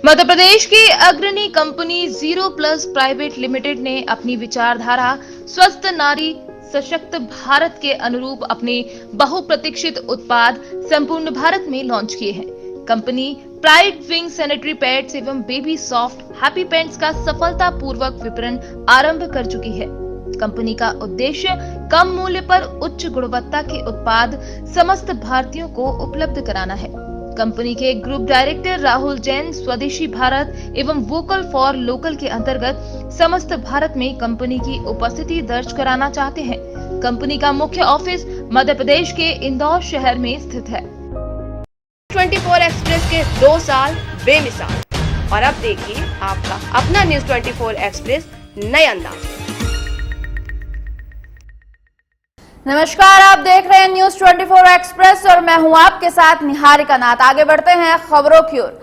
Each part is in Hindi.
मध्य प्रदेश की अग्रणी company zero plus private limited ने अपनी विचारधारा स्वस्थ नारी सशक्त भारत के अनुरूप अपने बहुप्रतीक्षित उत्पाद संपूर्ण भारत में लॉन्च किए हैं। Company pride wing sanitary pads एवं बेबी सॉफ्ट हैप्पी पैंट्स का सफलतापूर्वक विपणन आरंभ कर चुकी है। कंपनी का उद्देश्य कम मूल्य पर उच्च गुणवत्ता के उत्पाद समस्त भारतीयों को उपलब्ध कराना है। कंपनी के ग्रुप डायरेक्टर राहुल जैन स्वदेशी भारत एवं वोकल फॉर लोकल के अंतर्गत समस्त भारत में कंपनी की उपस्थिति दर्ज कराना चाहते हैं। कंपनी का मुख्य ऑफिस मध्य प्रदेश के इंदौर शहर में स्थित है। 24 एक्सप्रेस के 2 साल बेमिसाल, और अब देखिए आपका अपना न्यूज 24 एक्सप्रेस नए अंदाज में। नमस्कार, आप देख रहे हैं न्यूज 24 एक्सप्रेस और मैं हूं आपके साथ निहारिका नाथ। आगे बढ़ते हैं खबरों की ओर।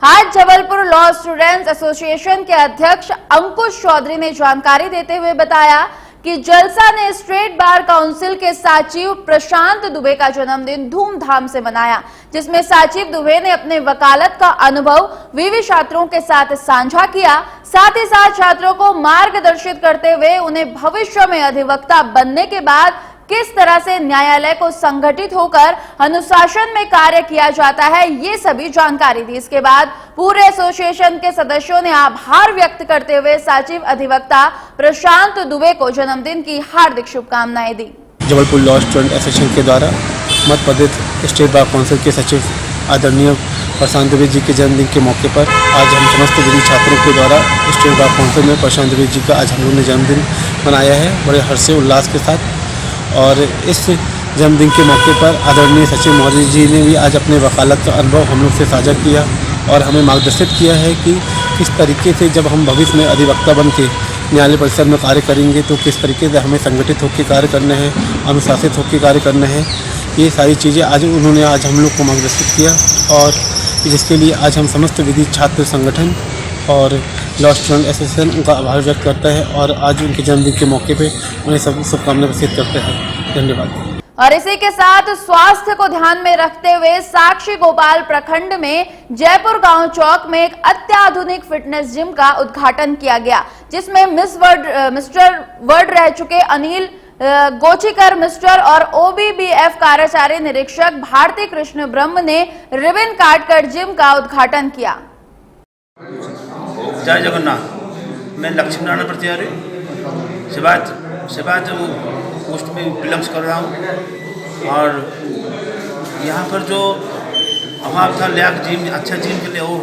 आज जबलपुर लॉ स्टूडेंट्स एसोसिएशन के अध्यक्ष अंकुश चौधरी ने जानकारी देते हुए बताया कि जलसा ने स्टेट बार काउंसिल के सचिव प्रशांत दुबे का जन्मदिन धूमधाम से मनाया, जिसमें सचिव दुबे ने अपने वकालत का अनुभव विवि छात्रों के साथ साझा किया। साथ ही साथ छात्रों को मार्गदर्शित करते हुए उन्हें भविष्य में अधिवक्ता बनने के बाद किस तरह से न्यायालय को संगठित होकर अनुशासन में कार्य किया जाता है, ये सभी जानकारी दी। इसके बाद पूरे एसोसिएशन के सदस्यों ने आभार व्यक्त करते हुए सचिव अधिवक्ता प्रशांत दुबे को जन्मदिन की हार्दिक शुभकामनाएं दी। जबलपुर लॉ स्टूडेंट एसोसिएशन के द्वारा Madhya Pradesh state bar council के सचिव आदरणीय प्रशांत दुबे जी के जन्मदिन के मौके पर आज हम समस्त विधि छात्रों के द्वारा स्टेट बार काउंसिल में प्रशांत दुबे जी का आज हम लोगों ने जन्मदिन मनाया है बड़े हर्ष उल्लास के साथ। और इस जन्मदिन के मौके पर आदरणीय सचिव महोदय जी ने भी आज अपने वकालत का अनुभव हम लोग से साझा किया और हमें मार्गदर्शित किया है कि किस तरीके से जब हम भविष्य में अधिवक्ता बन के न्यायालय परिसर में कार्य करेंगे तो किस तरीके से हमें संगठित होकर कार्य करना है, अनुशासित होकर कार्य करना है। ये सारी चीज़ें आज उन्होंने आज हम लोग को मार्गदर्शित किया और जिसके लिए आज हम समस्त विधि छात्र संगठन और लॉ स्टूडेंट एसोसिएशन उनका आभार व्यक्त करता है और आज उनके जन्मदिन के मौके पे उन्हें सब शुभकामनाएं प्रस्तुत करते हैं। धन्यवाद। और इसी के साथ स्वास्थ्य को ध्यान में रखते हुए साक्षी गोपाल प्रखंड में जयपुर गांव चौक में एक अत्याधुनिक फिटनेस जिम का उद्घाटन किया गया, जिसमें मिस्टर वर्ल्ड रह चुके अनिल गोचीकर मिस्टर और ओबीबीएफ कार्यकारी निरीक्षक भारती कृष्ण ब्रह्म ने रिबन काटकर जिम का उद्घाटन किया। जय जगन्नाथ। मैं लक्ष्मी नारायण प्रत्यारी सेवायत पोस्ट में बिलोंग्स कर रहा हूँ और यहाँ पर जो अभाव था लैब जिम अच्छा जिम के लिए वो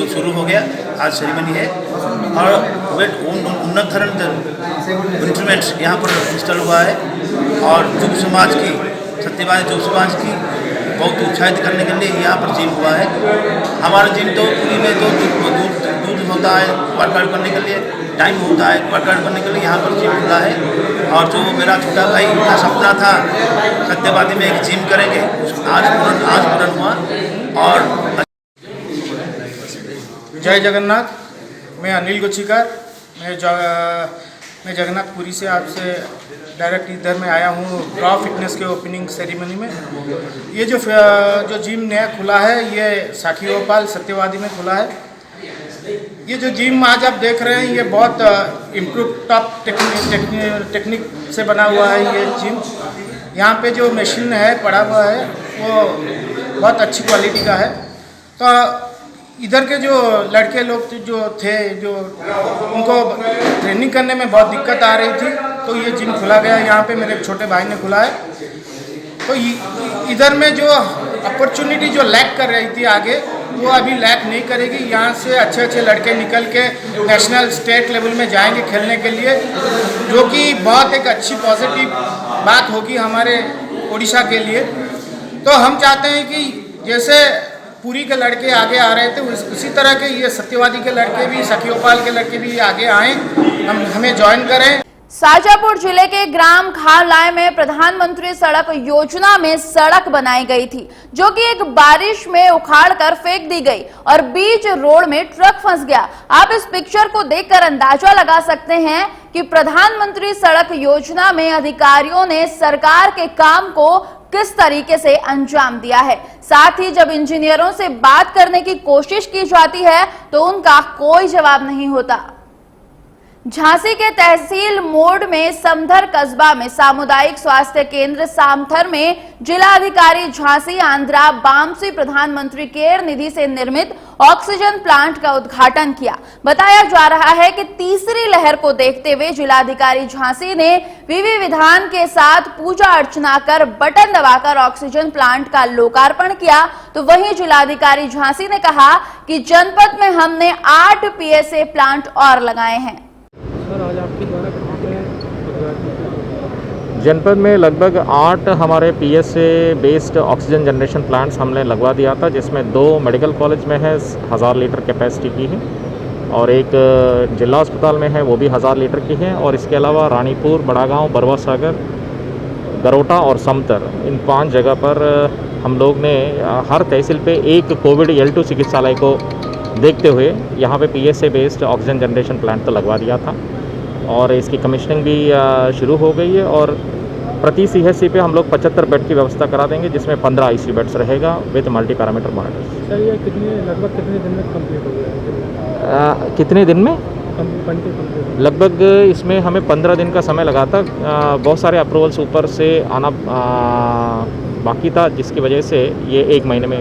शुरू हो गया। आज सेरेमनी है और वेट उन्नत धरण इंस्ट्रूमेंट्स यहाँ पर इंस्टॉल हुआ है और युग समाज की सत्यवादी युग समाज की बहुत उत्साहित करने के लिए यहाँ पर जिम हुआ है। हमारा जिम तो पूरी में तो दूर होता है वर्कआउट करने के लिए, टाइम होता है वर्कआउट करने के लिए, यहाँ पर जिम खुला है। और जो मेरा छोटा भाई का सपना था सत्यवादी में एक जिम करेंगे, आज पूर्ण हुआ। और जय जगन्नाथ। मैं अनिल गोचीकर, मैं जगन्नाथपुरी से आपसे डायरेक्ट इधर में आया हूँ रॉ फिटनेस के ओपनिंग सेरेमनी में। ये जो जिम नया खुला है ये साखी गोपाल सत्यवादी में खुला है। ये जो जिम आज आप देख रहे हैं ये बहुत इम्प्रूव टॉप टेक्निक से बना हुआ है। ये जिम यहाँ पे जो मशीन है पड़ा हुआ है वो बहुत अच्छी क्वालिटी का है। तो इधर के जो लड़के लोग जो थे जो उनको ट्रेनिंग करने में बहुत दिक्कत आ रही थी, तो ये जिम खुला गया। यहाँ पे मेरे छोटे भाई ने खुला है। तो इधर में जो अपॉर्चुनिटी जो लैक कर रही थी आगे, वो अभी लैक नहीं करेगी। यहाँ से अच्छे लड़के निकल के नेशनल स्टेट लेवल में जाएंगे खेलने के लिए, जो कि बहुत एक अच्छी पॉजिटिव बात होगी हमारे उड़ीसा के लिए। तो हम चाहते हैं कि जैसे पुरी के लड़के आगे आ रहे थे उसी तरह के ये सत्यवादी के लड़के भी, सखी गोपाल के लड़के भी आगे आएँ, हमें ज्वाइन करें। शाजापुर जिले के ग्राम खारलाय में प्रधानमंत्री सड़क योजना में सड़क बनाई गई थी, जो कि एक बारिश में उखाड़कर फेंक दी गई और बीच रोड में ट्रक फंस गया। आप इस पिक्चर को देखकर अंदाजा लगा सकते हैं कि प्रधानमंत्री सड़क योजना में अधिकारियों ने सरकार के काम को किस तरीके से अंजाम दिया है। साथ ही जब इंजीनियरों से बात करने की कोशिश की जाती है तो उनका कोई जवाब नहीं होता। झांसी के तहसील मोड़ में समधर कस्बा में सामुदायिक स्वास्थ्य केंद्र सामथर में जिलाधिकारी झांसी आंध्रा बामसी प्रधानमंत्री केयर निधि से निर्मित ऑक्सीजन प्लांट का उद्घाटन किया। बताया जा रहा है कि तीसरी लहर को देखते हुए जिलाधिकारी झांसी ने विधि विधान के साथ पूजा अर्चना कर बटन दबाकर ऑक्सीजन प्लांट का लोकार्पण किया। तो वहीं जिलाधिकारी झांसी ने कहा कि जनपद में हमने 8 पीएसए प्लांट और लगाए हैं। जनपद में लगभग 8 हमारे PSA based oxygen generation plants हमने लगवा दिया था, जिसमें 2 मेडिकल कॉलेज में है 1000 लीटर कैपेसिटी की है और एक जिला अस्पताल में है वो भी 1000 लीटर की है। और इसके अलावा रानीपुर, बड़ागांव, बरवा सागर, गरोटा और समतर, इन 5 जगह पर हम लोग ने हर तहसील पे एक कोविड L2 चिकित्सालय को देखते हुए यहाँ पे PSA based oxygen generation plant तो लगवा दिया था और इसकी कमीशनिंग भी शुरू हो गई है। और प्रति सीएचसी पे हम लोग 75 बेड की व्यवस्था करा देंगे, जिसमें 15 आईसीयू बेड्स रहेगा with multi parameter monitors. Sir ये लगभग कितने दिन में कंप्लीट हो गया? कितने दिन में? लगभग इसमें हमें 15 दिन का समय लगा था। बहुत सारे अप्रूवल्स ऊपर से आना बाकी था, जिसकी वजह से ये 1 महीने में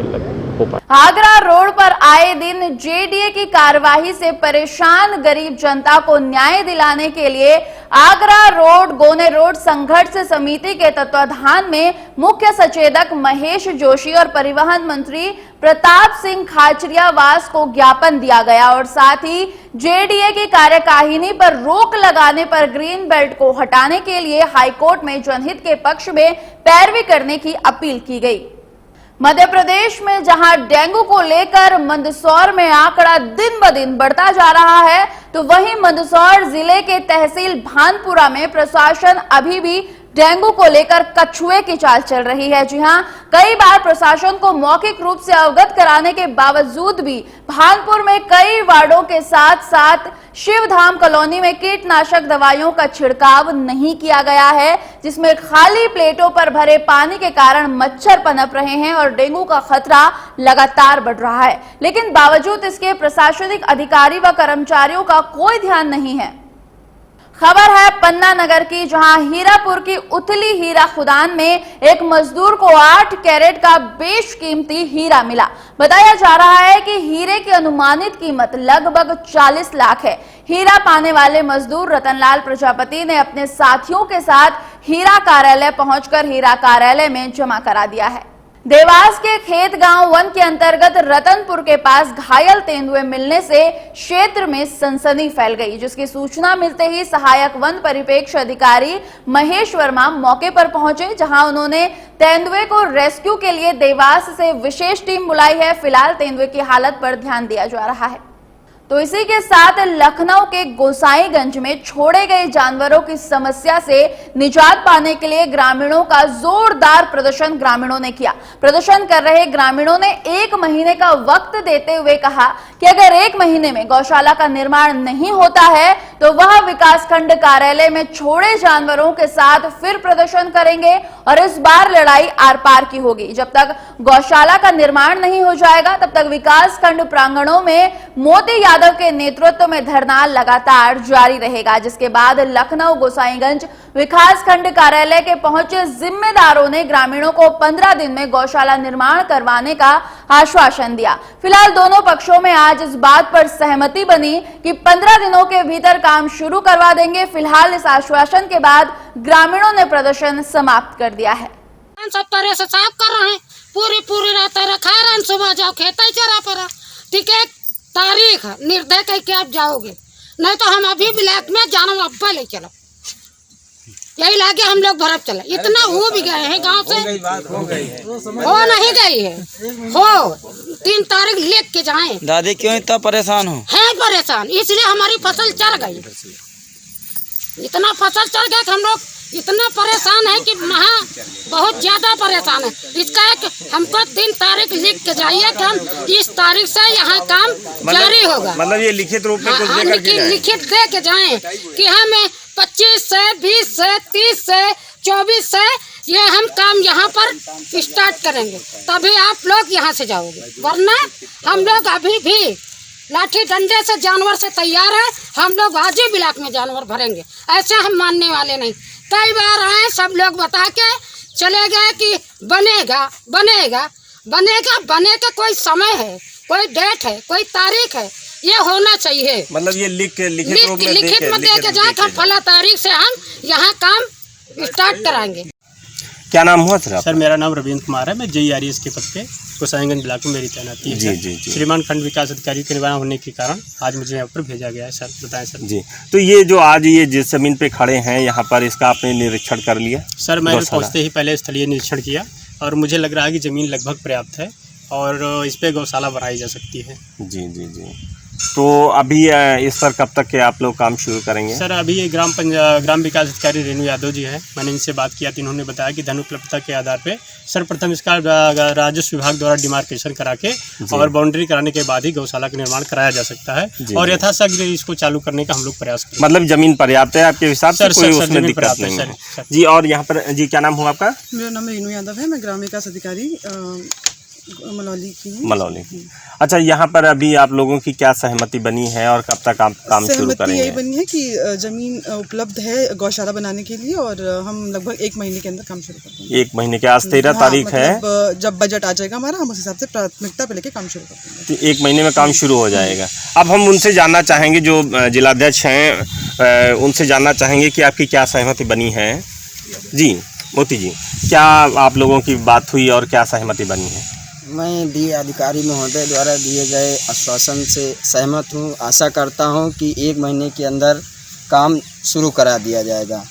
हो पाया। आगरा रोड पर आए दिन जेडीए की कार्यवाही से परेशान गरीब जनता को न्याय दिलाने के लिए आगरा रोड गोने रोड संघर्ष समिति के तत्वाधान में मुख्य सचेतक महेश जोशी और परिवहन मंत्री प्रताप सिंह खाचरियावास को ज्ञापन दिया गया और साथ ही जेडीए की कार्यकारिणी पर रोक लगाने पर ग्रीन बेल्ट को हटाने के लिए हाईकोर्ट में जनहित के पक्ष में पैरवी करने की अपील की गई। मध्य प्रदेश में जहां डेंगू को लेकर मंदसौर में आंकड़ा दिन ब दिन बढ़ता जा रहा है, तो वहीं मंदसौर जिले के तहसील भानपुरा में प्रशासन अभी भी डेंगू को लेकर कछुए की चाल चल रही है। जी हां, कई बार प्रशासन को मौखिक रूप से अवगत कराने के बावजूद भी भानपुर में कई वार्डों के साथ साथ शिवधाम कॉलोनी में कीटनाशक दवाइयों का छिड़काव नहीं किया गया है, जिसमें खाली प्लेटों पर भरे पानी के कारण मच्छर पनप रहे हैं और डेंगू का खतरा लगातार बढ़ रहा है। लेकिन बावजूद इसके प्रशासनिक अधिकारी व कर्मचारियों का कोई ध्यान नहीं है। खबर है पन्ना नगर की, जहां हीरापुर की उथली हीरा खुदान में एक मजदूर को 8 कैरेट का बेशकीमती हीरा मिला। बताया जा रहा है कि हीरे की अनुमानित कीमत लगभग 40 लाख है। हीरा पाने वाले मजदूर रतनलाल प्रजापति ने अपने साथियों के साथ हीरा कार्यालय पहुंचकर हीरा कार्यालय में जमा करा दिया है। देवास के खेत गांव वन के अंतर्गत रतनपुर के पास घायल तेंदुए मिलने से क्षेत्र में सनसनी फैल गई, जिसकी सूचना मिलते ही सहायक वन परिप्रेक्ष्य अधिकारी महेश वर्मा मौके पर पहुंचे, जहां उन्होंने तेंदुए को रेस्क्यू के लिए देवास से विशेष टीम बुलाई है। फिलहाल तेंदुए की हालत पर ध्यान दिया जा रहा है। तो इसी के साथ लखनऊ के गोसाईगंज में छोड़े गए जानवरों की समस्या से निजात पाने के लिए ग्रामीणों का जोरदार प्रदर्शन ग्रामीणों ने किया। प्रदर्शन कर रहे ग्रामीणों ने 1 महीने का वक्त देते हुए कहा कि अगर 1 महीने में गौशाला का निर्माण नहीं होता है तो वह विकासखंड कार्यालय में छोड़े जानवरों के साथ फिर प्रदर्शन करेंगे और इस बार लड़ाई आर पार की होगी। जब तक गौशाला का निर्माण नहीं हो जाएगा तब तक विकासखंड प्रांगणों में मोदी यादव के नेतृत्व में धरना लगातार जारी रहेगा। जिसके बाद लखनऊ गोसाईगंज विकासखंड कार्यालय के पहुंचे जिम्मेदारों ने ग्रामीणों को 15 दिन में गौशाला निर्माण करवाने का आश्वासन दिया। फिलहाल दोनों पक्षों में आज इस बात पर सहमति बनी कि 15 दिनों के भीतर काम शुरू करवा देंगे। फिलहाल इस आश्वासन के बाद ग्रामीणों ने प्रदर्शन समाप्त कर दिया है। सब तरह से साफ कर रहे हैं, पूरी रात रखा रहे हैं, सुबह जाओ खेत ही चरा पर। ठीक है, तारीख निर्दय कह के आप जाओगे, नहीं तो हम अभी ब्लैक में जाना अब्बा ले चलो, यही लागे हम लोग भरत चले। इतना हो भी गए हैं गांव से, हो नहीं गई है, हो 3 तारीख लिख के जाएं। दादी क्यों इतना परेशान हो? है परेशान, इसलिए हमारी फसल चढ़ गई, इतना फसल चढ़ गया कि हम लोग इतना परेशान है कि बहुत ज्यादा परेशान है। इसका एक हमको 3 तारीख लिख के जाइए कि हम इस तारीख से यहाँ काम जारी होगा। मतलब ये लिखित रूप में कुछ लेकर के लिखित दे के जाएं कि हमें 25 से 20 से 30 से 24 से ये हम काम यहाँ पर स्टार्ट करेंगे, तभी आप लोग यहाँ से जाओगे, वरना हम लोग अभी भी लाठी डंडे से जानवर से तैयार है। हम लोग आज ही ब्लॉक में जानवर भरेंगे, ऐसे हम मानने वाले नहीं। कई बार आए, सब लोग बता के चले गए कि बनेगा बनेगा बनेगा। बने का कोई समय है, कोई डेट है, कोई तारीख है, ये होना चाहिए। मतलब ये लिखित रूप में लिखित में दे के जाए कि फला तारीख से हम यहाँ काम स्टार्ट कराएंगे। क्या नाम हुआ सर? सर मेरा नाम रविंद्र कुमार है, मैं JRES के पद पे गोसाईगंज ब्लॉक में मेरी तैनाती है। जी। श्रीमान खंड विकास अधिकारी के निर्वाह होने के कारण आज मुझे यहाँ पर भेजा गया है। सर बताएं सर। जी, तो ये जो आज ये जिस जमीन पे खड़े हैं यहाँ पर, इसका आपने निरीक्षण कर लिया? सर मैंने पहुँचते ही पहले स्थलीय निरीक्षण किया और मुझे लग रहा है कि ज़मीन लगभग पर्याप्त है और इस पर गौशाला बनाई जा सकती है। जी। तो अभी इस पर कब तक के आप लोग काम शुरू करेंगे? सर अभी ये ग्राम विकास अधिकारी रेणु यादव जी हैं, मैंने इनसे बात किया तो इन्होंने बताया कि धन उपलब्धता के आधार पे सर्वप्रथम इसका राजस्व विभाग द्वारा डिमार्केशन करा के और बाउंड्री कराने के बाद ही गौशाला का निर्माण कराया जा सकता है और यथाशीघ्र इसको चालू करने का हम लोग प्रयास करेंगे। मतलब जमीन पर्याप्त है आपके हिसाब से? कोई उसमें दिक्कत नहीं है? जी। और यहाँ पर जी क्या नाम हुआ आपका? मेरा नाम रेणु यादव है, मैं ग्राम विकास अधिकारी मलौली की हूँ। मलौली। अच्छा, यहाँ पर अभी आप लोगों की क्या सहमति बनी है और कब तक आप काम शुरू करेंगे? यही बनी है कि जमीन उपलब्ध है गौशाला बनाने के लिए और हम लगभग 1 महीने के अंदर काम शुरू कर देंगे। 1 महीने के? आज 13 तारीख है। जब बजट आ जाएगा हमारा, हम उस हिसाब से प्राथमिकता पे लेके काम शुरू कर देंगे। तो 1 महीने में काम शुरू हो जाएगा। अब हम उनसे जानना चाहेंगे, जो जिलाध्यक्ष हैं, उनसे जानना चाहेंगे कि आपकी क्या सहमति बनी है। जी मोती जी, क्या आप लोगों की बात हुई और क्या सहमति बनी है? मैं DA अधिकारी महोदय द्वारा दिए गए आश्वासन से सहमत हूँ। आशा करता हूँ कि 1 महीने के अंदर काम शुरू करा दिया जाएगा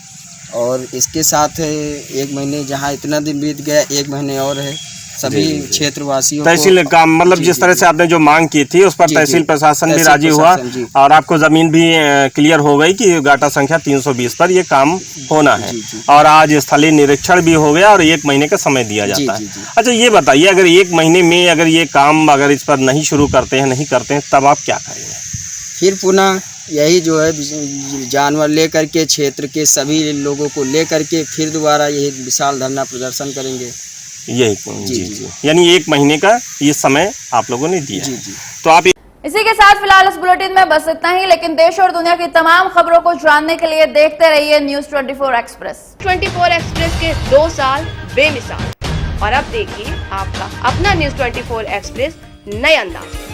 और इसके साथ 1 महीने, जहाँ इतना दिन बीत गया, 1 महीने और है। सभी क्षेत्रवासियों तहसील काम, मतलब जिस तरह से आपने जो मांग की थी उस पर तहसील प्रशासन भी राजी हुआ और आपको जमीन भी क्लियर हो गई कि गाटा संख्या 320 पर ये काम होना है और आज स्थलीय निरीक्षण भी हो गया और 1 महीने का समय दिया जाता है। अच्छा ये बताइए, अगर 1 महीने में अगर ये काम अगर इस पर नहीं शुरू करते हैं, नहीं करते हैं, तब आप क्या करेंगे? फिर पुनः यही जो है जानवर लेकर के, क्षेत्र के सभी लोगों को लेकर के फिर दोबारा यही विशाल धरना प्रदर्शन करेंगे। यही जी। यानी 1 महीने का ये समय आप लोगों ने दिया। जी। तो आप इसी के साथ फिलहाल इस बुलेटिन में बस इतना ही, लेकिन देश और दुनिया की तमाम खबरों को जानने के लिए देखते रहिए न्यूज़ 24 एक्सप्रेस। 24 एक्सप्रेस के 2 साल बेमिसाल, और अब देखिए आपका अपना न्यूज़ 24 एक्सप्रेस नए अंदाज।